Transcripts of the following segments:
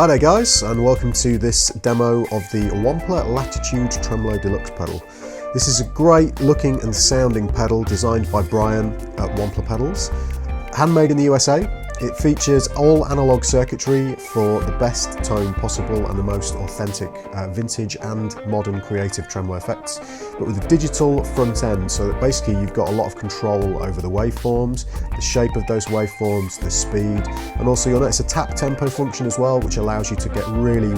Hi there guys, and welcome to this demo of the Wampler Latitude Tremolo Deluxe pedal. This is a great looking and sounding pedal designed by Brian at Wampler Pedals. Handmade in the USA, it features all analog circuitry for the best tone possible and the most authentic vintage and modern creative tremolo effects, but with a digital front end, so that basically you've got a lot of control over the waveforms, the shape of those waveforms, the speed, and also you'll notice a tap tempo function as well, which allows you to get really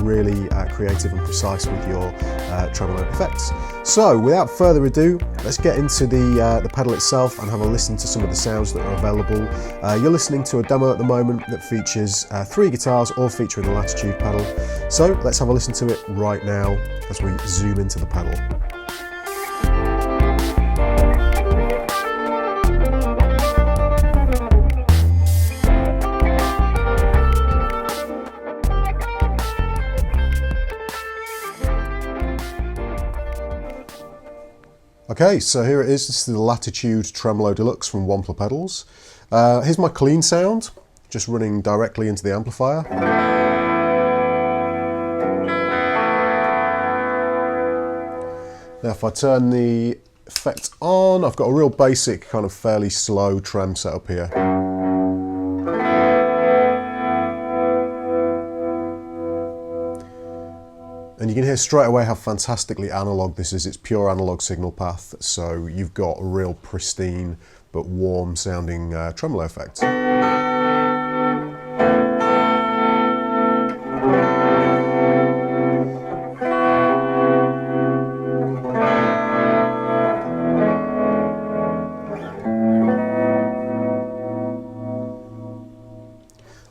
creative and precise with your tremolo effects. So without further ado, let's get into the pedal itself and have a listen to some of the sounds that are available. You're listening to a demo at the moment that features 3 guitars, all featuring the Latitude pedal. So let's have a listen to it right now as we zoom into the pedal. Okay, so here it is. This is the Latitude Tremolo Deluxe from Wampler Pedals. Here's my clean sound, just running directly into the amplifier. Now if I turn the effect on, I've got a real basic kind of fairly slow trem setup here. And you can hear straight away how fantastically analog this is. It's pure analog signal path, so you've got a real pristine but warm sounding tremolo effect.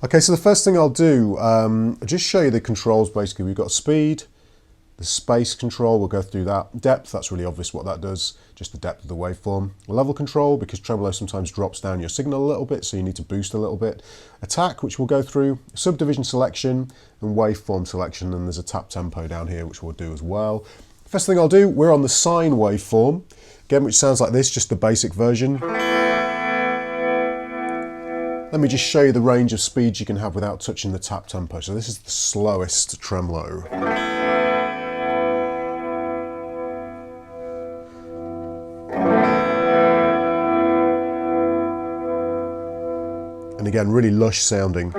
Okay, so the first thing I'll do, I'll just show you the controls basically. We've got speed, the space control, we'll go through that. Depth, that's really obvious what that does, just the depth of the waveform. Level control, because tremolo sometimes drops down your signal a little bit, so you need to boost a little bit. Attack, which we'll go through. Subdivision selection and waveform selection, and there's a tap tempo down here, which we'll do as well. First thing I'll do, we're on the Sine waveform, again, which sounds like this, just the basic version. Let me just show you the range of speeds you can have without touching the tap tempo. So this is the slowest tremolo. And again, really lush sounding.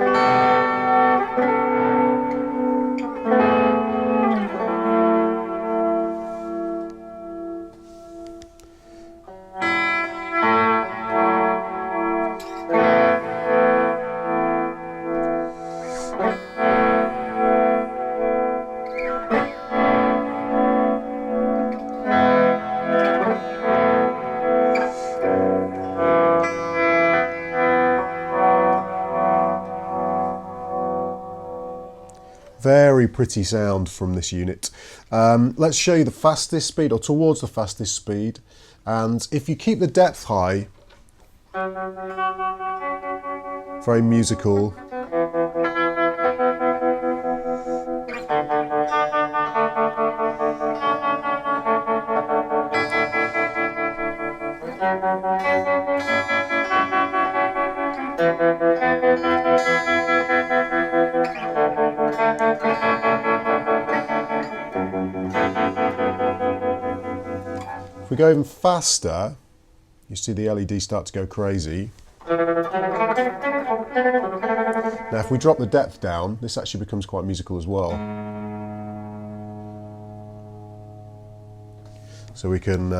Very pretty sound from this unit. Let's show you the fastest speed, or towards the fastest speed. And if you keep the depth high, very musical. If we go even faster, you see the LED start to go crazy. Now if we drop the depth down, this actually becomes quite musical as well. So we can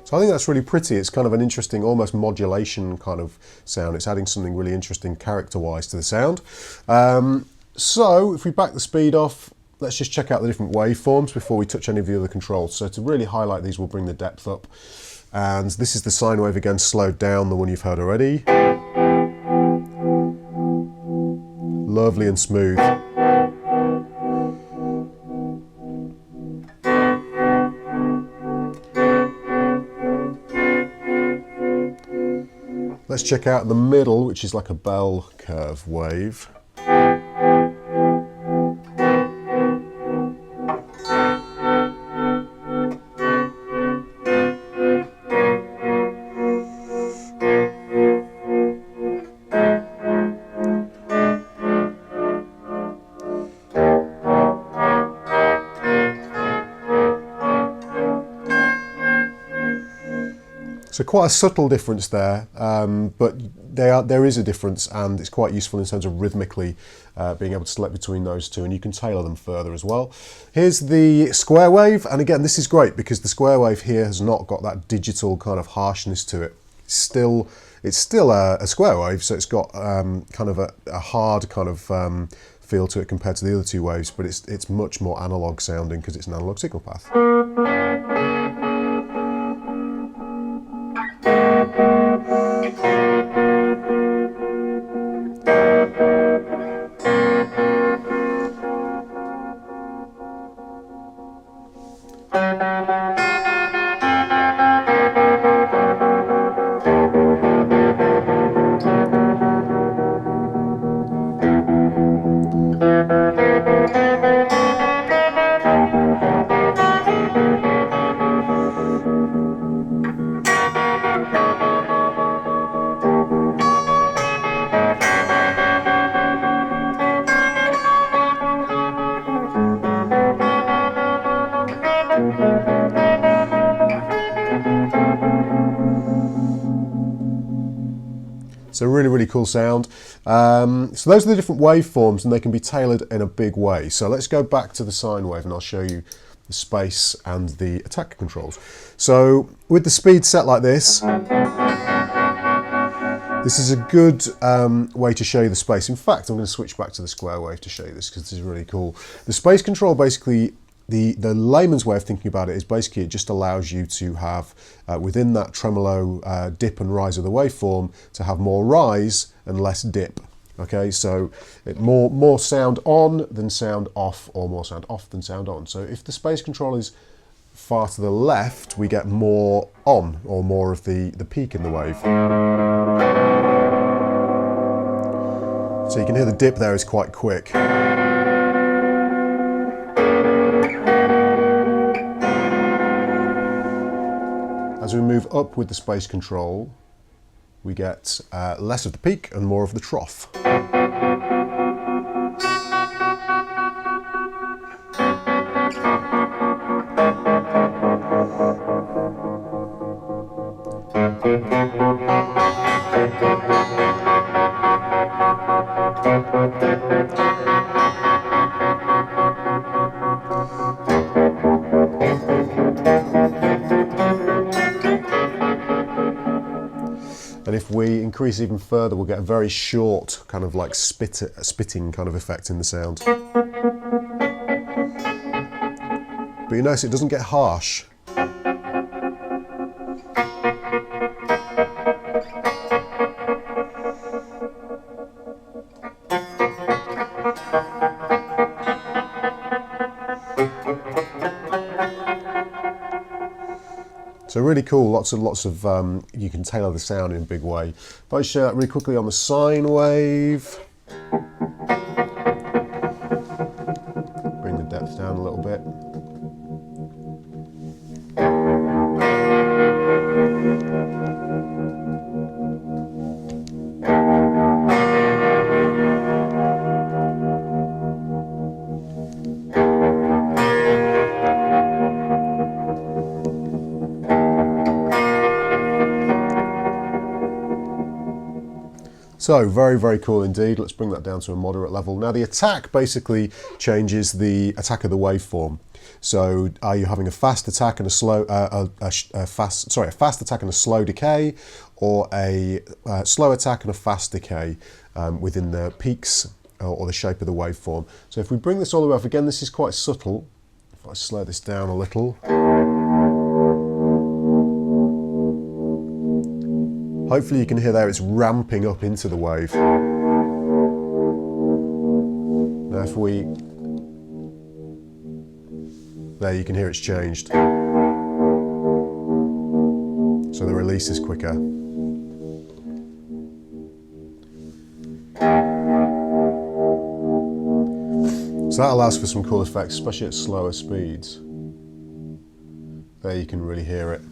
So I think that's really pretty. It's kind of an interesting, almost modulation kind of sound. It's adding something really interesting character-wise to the sound. So if we back the speed off, let's just check out the different waveforms before we touch any of the other controls. So to really highlight these, we'll bring the depth up. And this is the sine wave again, slowed down, the one you've heard already. Lovely and smooth. Let's check out the middle, which is like a bell curve wave. So quite a subtle difference there, but there is a difference, and it's quite useful in terms of rhythmically being able to select between those two, and you can tailor them further as well. Here's the square wave, and again this is great because the square wave here has not got that digital kind of harshness to it. It's still a square wave, so it's got kind of a hard kind of feel to it compared to the other two waves, but it's much more analog sounding because it's an analog signal path. So really, really cool sound. So those are the different waveforms, and they can be tailored in a big way. So let's go back to the sine wave and I'll show you the space and the attack controls. So with the speed set like this, this is a good way to show you the space. In fact, I'm going to switch back to the square wave to show you this because this is really cool. The space control, basically, the layman's way of thinking about it is basically it just allows you to have, within that tremolo dip and rise of the waveform, to have more rise and less dip. Okay, so more sound on than sound off, or more sound off than sound on. So if the space control is far to the left, we get more on, or more of the peak in the wave. So you can hear the dip there is quite quick. As we move up with the space control, we get less of the peak and more of the trough. And if we increase even further, we'll get a very short, kind of like spitting kind of effect in the sound. But you notice it doesn't get harsh. So really cool, lots of you can tailor the sound in a big way. If I show that really quickly on the sine wave, bring the depth down a little bit. So very, very cool indeed. Let's bring that down to a moderate level. Now the attack basically changes the attack of the waveform. So are you having a fast attack and a slow, a fast attack and a slow decay, or a slow attack and a fast decay within the peaks or the shape of the waveform? So if we bring this all the way up, again, this is quite subtle. If I slow this down a little. Hopefully you can hear there it's ramping up into the wave. Now if we... There you can hear it's changed. So the release is quicker. So that allows for some cool effects, especially at slower speeds. There you can really hear it.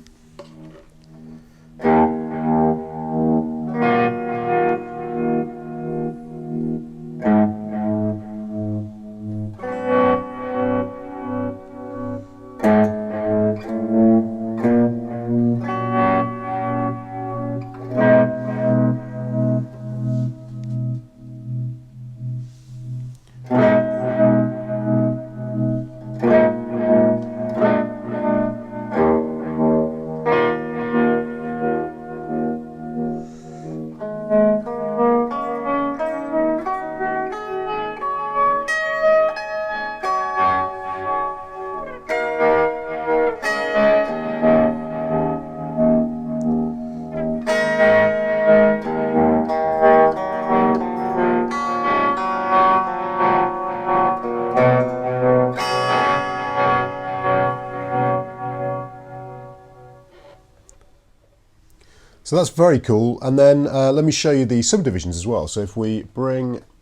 So that's very cool. And then let me show you the subdivisions as well. So if we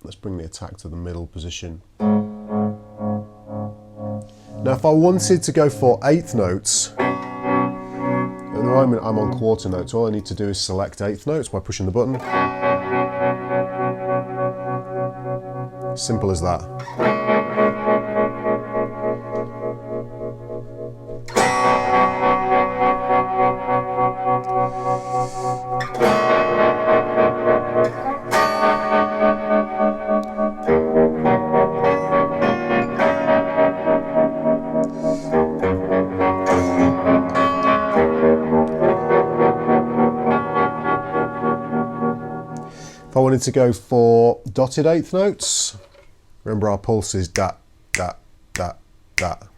let's bring the attack to the middle position. Now if I wanted to go for eighth notes, at the moment I'm on quarter notes, all I need to do is select eighth notes by pushing the button. Simple as that. If I wanted to go for dotted eighth notes, remember our pulse is dat, dat, dat, dat.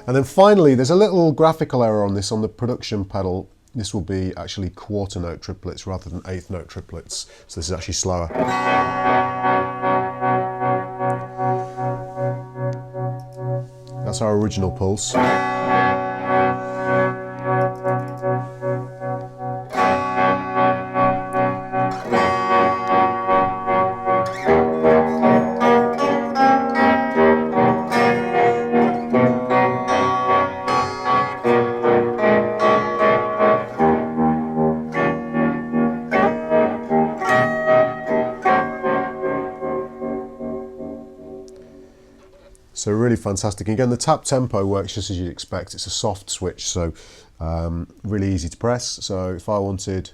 And then finally, there's a little graphical error on this on the production pedal. This will be actually quarter note triplets rather than eighth note triplets. So this is actually slower. That's our original pulse. So really fantastic. Again, the tap tempo works just as you'd expect. It's a soft switch, so really easy to press. So if I wanted...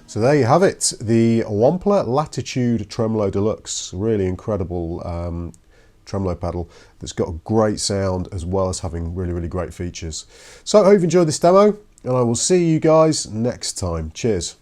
So there you have it, the Wampler Latitude Tremolo Deluxe. Really incredible tremolo pedal that's got a great sound as well as having really, really great features. So I hope you've enjoyed this demo, and I will see you guys next time. Cheers.